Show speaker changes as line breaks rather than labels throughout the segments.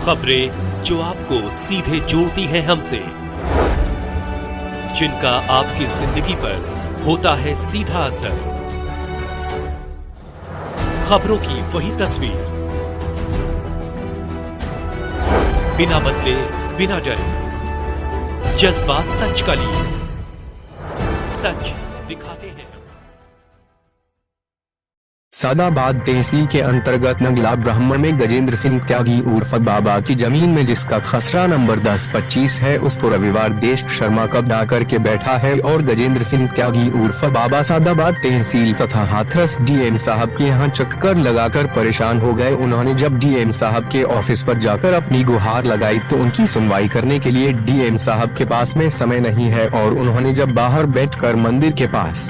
खबरें जो आपको सीधे जोड़ती हैं हमसे, जिनका आपकी जिंदगी पर होता है सीधा असर। खबरों की वही तस्वीर, बिना बदले बिना डरे, जज्बा सच का लिए, सच दिखाते हैं।
सादाबाद तहसील के अंतर्गत नगला ब्राह्मण में गजेंद्र सिंह त्यागी उर्फ बाबा की जमीन में जिसका खसरा नंबर 1025 है, उसको रविवार देश शर्मा कब्जा करके बैठा है और गजेंद्र सिंह त्यागी उर्फ बाबा सादाबाद तहसील तथा हाथरस डीएम साहब के यहाँ चक्कर लगाकर परेशान हो गए। उन्होंने जब डीएम साहब के ऑफिस पर जाकर अपनी गुहार लगाई तो उनकी सुनवाई करने के लिए डीएम साहब के पास में समय नहीं है और उन्होंने जब बाहर बैठकर मंदिर के पास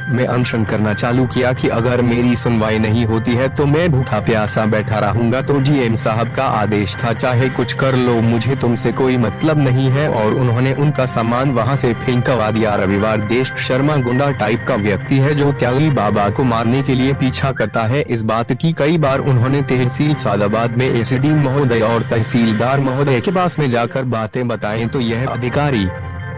मैं अनशन करना चालू किया कि अगर मेरी सुनवाई नहीं होती है तो मैं भूखा प्यासा बैठा रहूंगा। तो डीएम साहब का आदेश था, चाहे कुछ कर लो, मुझे तुमसे कोई मतलब नहीं है, और उन्होंने उनका सामान वहां से फेंकवा दिया। रविवार देश शर्मा गुंडा टाइप का व्यक्ति है जो त्यागी बाबा को मारने के लिए पीछा करता है। इस बात की कई बार उन्होंने तहसील सादाबाद में एसडी महोदय और तहसीलदार महोदय के पास में जाकर बातें बताएं तो यह अधिकारी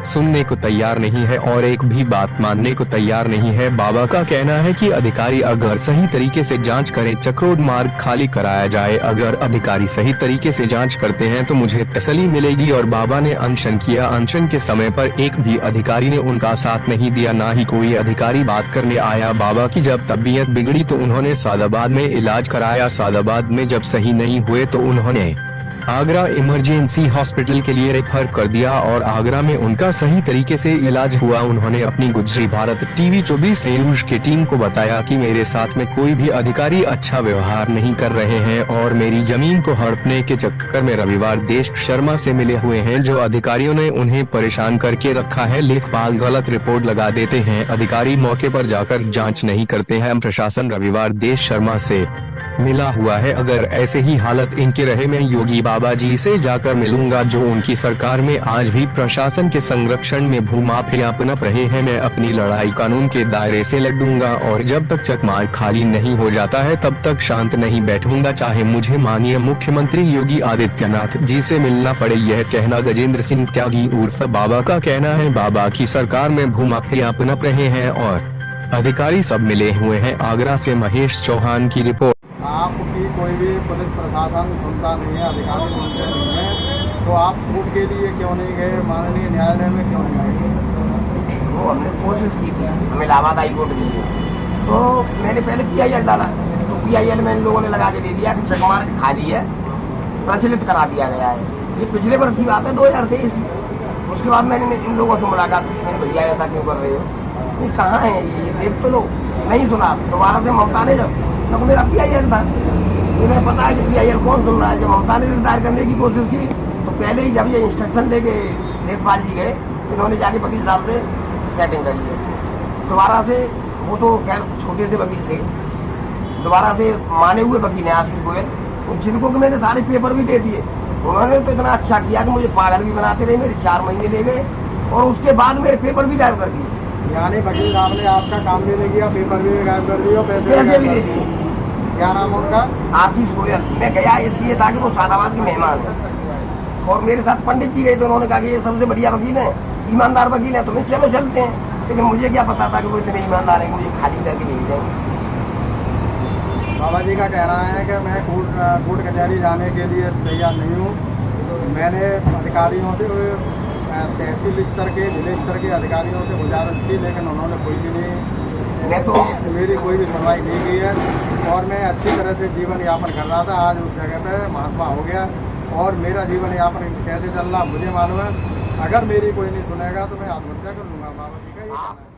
सुनने को तैयार नहीं है और एक भी बात मानने को तैयार नहीं है। बाबा का कहना है कि अधिकारी अगर सही तरीके से जांच करें, चक्रोड मार्ग खाली कराया जाए, अगर अधिकारी सही तरीके से जांच करते हैं तो मुझे तसल्ली मिलेगी। और बाबा ने अनशन किया। अनशन के समय पर एक भी अधिकारी ने उनका साथ नहीं दिया, ना ही कोई अधिकारी बात करने आया। बाबा की जब तबीयत बिगड़ी तो उन्होंने सादाबाद में इलाज कराया। सादाबाद में जब सही नहीं हुए तो उन्होंने आगरा इमरजेंसी हॉस्पिटल के लिए रेफर कर दिया और आगरा में उनका सही तरीके से इलाज हुआ। उन्होंने अपनी गुजरी भारत टीवी 24 न्यूज की टीम को बताया कि मेरे साथ में कोई भी अधिकारी अच्छा व्यवहार नहीं कर रहे हैं और मेरी जमीन को हड़पने के चक्कर में रविवार देश शर्मा से मिले हुए हैं। जो अधिकारियों ने उन्हें परेशान करके रखा है, लेखपाल गलत रिपोर्ट लगा देते हैं, अधिकारी मौके पर जाकर जाँच नहीं करते हैं। प्रशासन रविवार देश शर्मा से मिला हुआ है। अगर ऐसे ही हालत इनके रहे, मैं योगी बाबा जी से जाकर मिलूंगा जो उनकी सरकार में आज भी प्रशासन के संरक्षण में भूमाफिया पनप रहे हैं। मैं अपनी लड़ाई कानून के दायरे से लड़ूंगा और जब तक चकमार खाली नहीं हो जाता है तब तक शांत नहीं बैठूंगा, चाहे मुझे माननीय मुख्यमंत्री योगी आदित्यनाथ जी से मिलना पड़े। यह कहना गजेंद्र सिंह त्यागी उर्फ बाबा का कहना है। बाबा की सरकार में भूमाफिया पनप रहे हैं और अधिकारी सब मिले हुए हैं। आगरा से महेश चौहान की रिपोर्ट।
आपकी कोई भी पुलिस प्रशासन सुनता नहीं है, अधिकारी सुनते नहीं है, तो आप कोर्ट के लिए क्यों नहीं गए, माननीय न्यायालय में क्यों नहीं गए?
वो हमने कोशिश की थी, हम इलाहाबाद हाई कोर्ट के लिए, तो मैंने पहले PIL डाला, तो PIL में इन लोगों ने लगा के दे दिया कि चकमार खाली है, प्रचलित करा दिया गया है। ये पिछले वर्ष की बात है, 2023 की। उसके बाद मैंने इन लोगों से मुलाकात की, मैंने भैया ऐसा क्यों कर रहे हो, नहीं कहाँ है ये देख तो लो, नहीं सुना। दोबारा से ममता ने जब तब मेरा PIL था, मुझे पता है कि PIL कौन सुन रहा है। जब ममता ने रिटायर करने की कोशिश की तो पहले ही जब ये इंस्ट्रक्शन लेके लेखपाल जी गए, इन्होंने जाके वकील साहब से सेटिंग कर ली। दोबारा से वो तो खैर छोटे से वकील थे, दोबारा से माने हुए वकील हैं आशीष गोयल, जिनको कि मैंने सारे पेपर भी दे दिए। उन्होंने तो इतना अच्छा किया कि मुझे पागल भी बनाते रहे, मेरे 4 महीने ले गए और उसके बाद मेरे पेपर भी गायब कर दिए।
यानी वकील साहब ने आपका काम भी नहीं किया, पेपर भी गायब कर दिए, पैसे भी दे दिए। क्या नाम है उनका? आशीष गोयल। मैं गया इसलिए था कि वो सादाबाद की मेहमान है और मेरे साथ पंडित जी गए तो उन्होंने कहा कि ये सबसे बढ़िया वकील है, ईमानदार वकील है, तो मैं चलो चलते हैं। लेकिन मुझे क्या पता था कि वो इतने ईमानदार है, मुझे खाली करके ले जाएंगे। बाबा जी का कहना है कि मैं कोर्ट कचहरी जाने के लिए तैयार नहीं हूँ। मैंने अधिकारियों से, तहसील स्तर के, जिले स्तर के अधिकारियों से गुजारिश की, लेकिन उन्होंने कोई भी नहीं, तो मेरी कोई भी सुनवाई नहीं की है और मैं अच्छी तरह से जीवन यापन कर रहा था। आज उस जगह पे महात्मा हो गया और मेरा जीवन यापन कैसे चल रहा मुझे मालूम है। अगर मेरी कोई नहीं सुनेगा तो मैं आत्महत्या कर लूँगा। बाबा जी का ये कहना है।